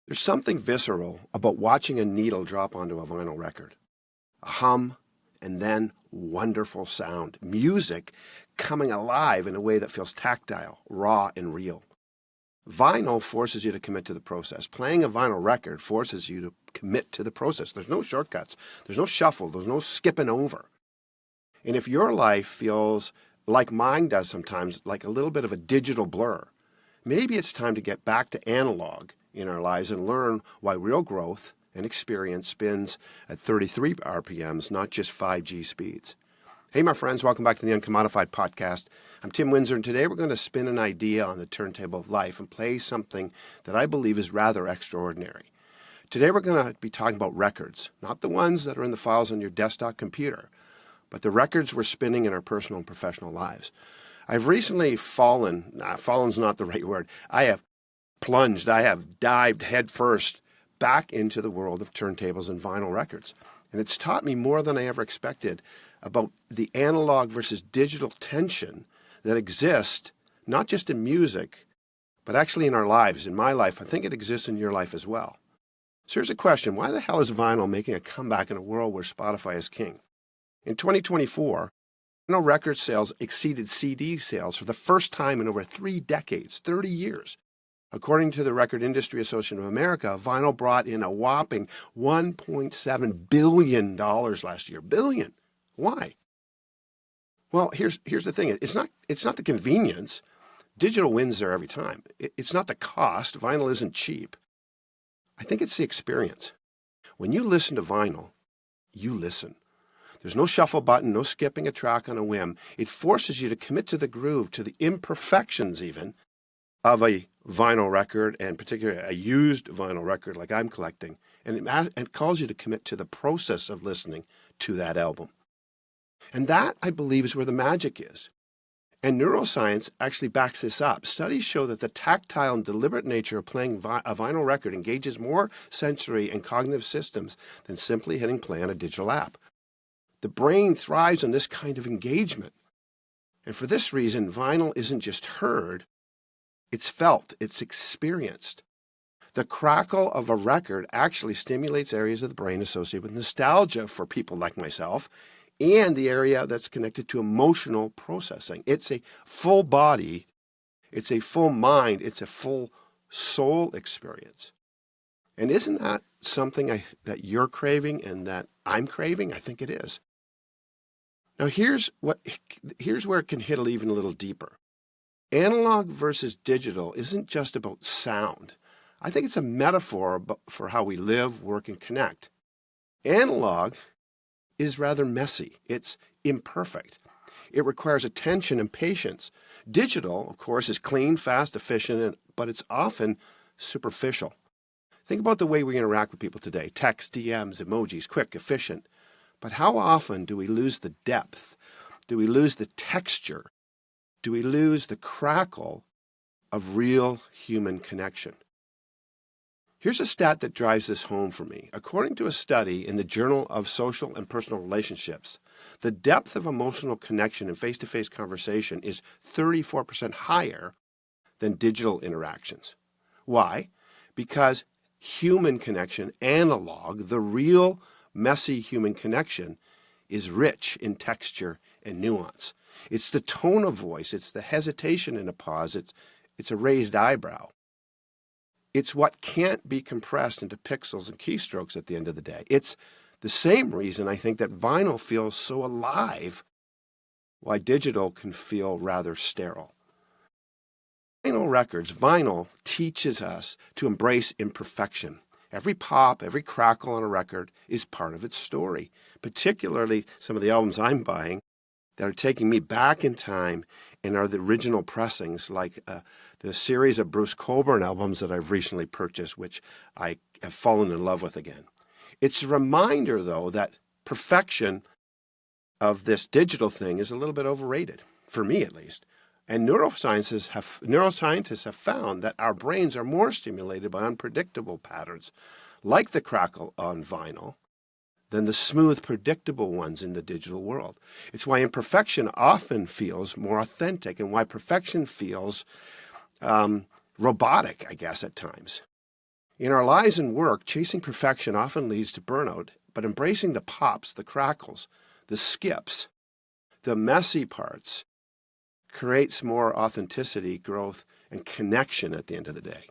There's something visceral about watching a needle drop onto a vinyl record. A hum, and then wonderful sound. Music coming alive in a way that feels tactile, raw, and real. Vinyl forces you to commit to the process. Playing a vinyl record forces you to commit to the process. There's no shortcuts. There's no shuffle. There's no skipping over. And if your life feels like mine does sometimes, like a little bit of a digital blur, maybe it's time to get back to analog in our lives and learn why real growth and experience spins at 33 RPMs, not just 5G speeds. Hey, my friends, welcome back to the UNCOMMODiFiED podcast. I'm Tim Windsor, and today we're going to spin an idea on the turntable of life and play something that I believe is rather extraordinary. Today we're going to be talking about records, not the ones that are in the files on your desktop computer, but the records we're spinning in our personal and professional lives. I've recently fallen's not the right word. I have plunged, I have dived headfirst back into the world of turntables and vinyl records. And it's taught me more than I ever expected about the analog versus digital tension that exists, not just in music, but actually in our lives. In my life, I think it exists in your life as well. So here's a question. Why the hell is vinyl making a comeback in a world where Spotify is king? In 2024, vinyl record sales exceeded CD sales for the first time in over 3 decades, 30 years. According to the Record Industry Association of America, vinyl brought in a whopping $1.7 billion last year. Billion. Why? Well, here's the thing. It's not the convenience. Digital wins there every time. It's not the cost. Vinyl isn't cheap. I think it's the experience. When you listen to vinyl, you listen. There's no shuffle button, no skipping a track on a whim. It forces you to commit to the groove, to the imperfections even, of a vinyl record, and particularly a used vinyl record like I'm collecting. And it calls you to commit to the process of listening to that album. And that, I believe, is where the magic is. And neuroscience actually backs this up. Studies show that the tactile and deliberate nature of playing a vinyl record engages more sensory and cognitive systems than simply hitting play on a digital app. The brain thrives on this kind of engagement. And for this reason, vinyl isn't just heard, it's felt, it's experienced. The crackle of a record actually stimulates areas of the brain associated with nostalgia for people like myself, and the area that's connected to emotional processing. It's a full body, it's a full mind, it's a full soul experience. And isn't that something that you're craving and that I'm craving? I think it is. Now here's where it can hit even a little deeper. Analog versus digital isn't just about sound. I think it's a metaphor for how we live, work, and connect. Analog is rather messy. It's imperfect. It requires attention and patience. Digital, of course, is clean, fast, efficient, but it's often superficial. Think about the way we interact with people today. Text, DMs, emojis, quick, efficient. But how often do we lose the depth? Do we lose the texture? Do we lose the crackle of real human connection? Here's a stat that drives this home for me. According to a study in the Journal of Social and Personal Relationships, the depth of emotional connection in face-to-face conversation is 34% higher than digital interactions. Why? Because human connection, analog, the real messy human connection, is rich in texture and nuance. It's the tone of voice, it's the hesitation in a pause, it's a raised eyebrow. It's what can't be compressed into pixels and keystrokes at the end of the day. It's the same reason I think that vinyl feels so alive, why digital can feel rather sterile. Vinyl teaches us to embrace imperfection. Every pop, every crackle on a record is part of its story, particularly some of the albums I'm buying that are taking me back in time and are the original pressings, like the series of Bruce Cockburn albums that I've recently purchased, which I have fallen in love with again. It's a reminder, though, that perfection of this digital thing is a little bit overrated, for me at least. And neuroscientists have found that our brains are more stimulated by unpredictable patterns, like the crackle on vinyl, than the smooth, predictable ones in the digital world. It's why imperfection often feels more authentic and why perfection feels robotic, I guess, at times. In our lives and work, chasing perfection often leads to burnout, but embracing the pops, the crackles, the skips, the messy parts creates more authenticity, growth, and connection at the end of the day.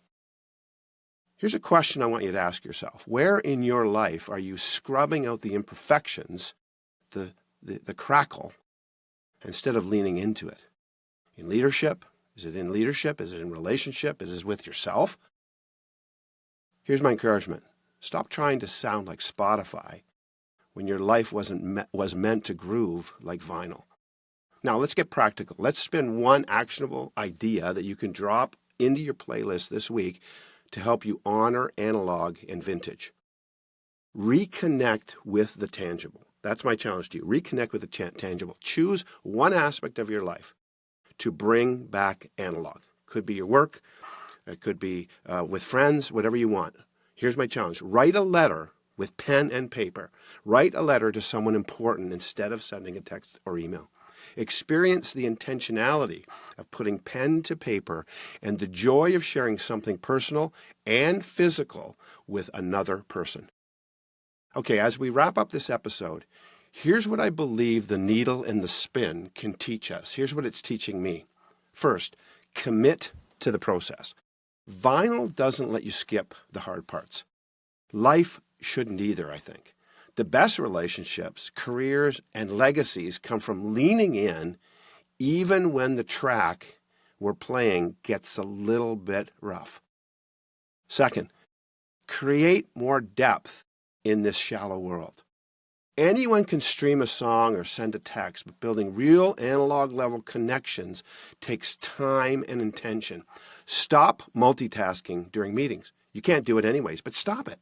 Here's a question I want you to ask yourself. Where in your life are you scrubbing out the imperfections, the crackle, instead of leaning into it? In leadership? Is it in leadership? Is it in relationship? Is it with yourself? Here's my encouragement. Stop trying to sound like Spotify when your life was meant to groove like vinyl. Now, let's get practical. Let's spin one actionable idea that you can drop into your playlist this week to help you honor analog and vintage. Reconnect with the tangible. That's my challenge to you. Reconnect with the tangible. Choose one aspect of your life to bring back analog. Could be your work. It could be with friends, whatever you want. Here's my challenge. Write a letter with pen and paper. Write a letter to someone important instead of sending a text or email. Experience the intentionality of putting pen to paper and the joy of sharing something personal and physical with another person. Okay, as we wrap up this episode, here's what I believe the needle and the spin can teach us. Here's what it's teaching me. First, commit to the process. Vinyl doesn't let you skip the hard parts. Life shouldn't either, I think. The best relationships, careers, and legacies come from leaning in even when the track we're playing gets a little bit rough. Second, create more depth in this shallow world. Anyone can stream a song or send a text, but building real analog level connections takes time and intention. Stop multitasking during meetings. You can't do it anyways, but stop it.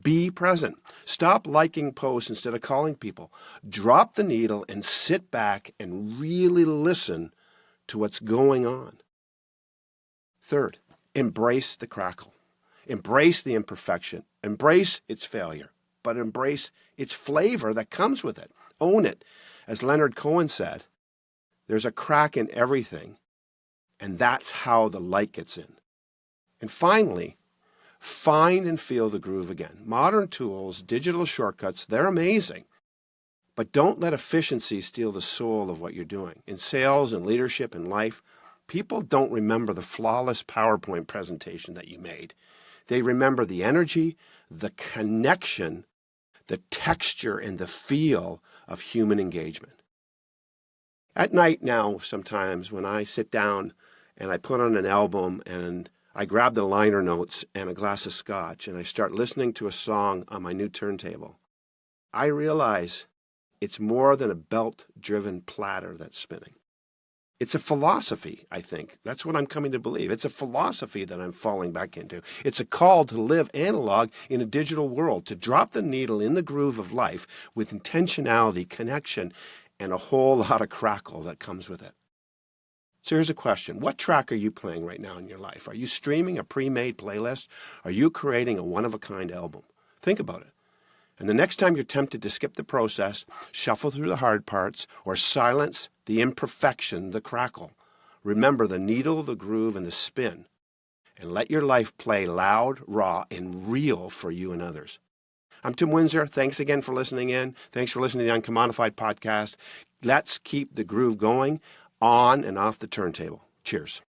Be present. Stop liking posts instead of calling people. Drop the needle and sit back and really listen to what's going on. Third, embrace the crackle. Embrace the imperfection. Embrace its failure, but embrace its flavor that comes with it. Own it. As Leonard Cohen said, there's a crack in everything, and that's how the light gets in. And finally, find and feel the groove again. Modern tools, digital shortcuts, they're amazing. But don't let efficiency steal the soul of what you're doing. In sales and leadership and life, people don't remember the flawless PowerPoint presentation that you made. They remember the energy, the connection, the texture, and the feel of human engagement. At night now, sometimes when I sit down and I put on an album and I grab the liner notes and a glass of scotch and I start listening to a song on my new turntable, I realize it's more than a belt-driven platter that's spinning. It's a philosophy, I think. That's what I'm coming to believe. It's a philosophy that I'm falling back into. It's a call to live analog in a digital world, to drop the needle in the groove of life with intentionality, connection, and a whole lot of crackle that comes with it. So here's a question. What track are you playing right now in your life? Are you streaming a pre-made playlist? Are you creating a one-of-a-kind album? Think about it. And the next time you're tempted to skip the process, shuffle through the hard parts, or silence the imperfection, the crackle, remember the needle, the groove, and the spin, and let your life play loud, raw, and real for you and others. I'm Tim Windsor. Thanks again for listening in. Thanks for listening to the UNCOMMODiFiED podcast. Let's keep the groove going on and off the turntable. Cheers.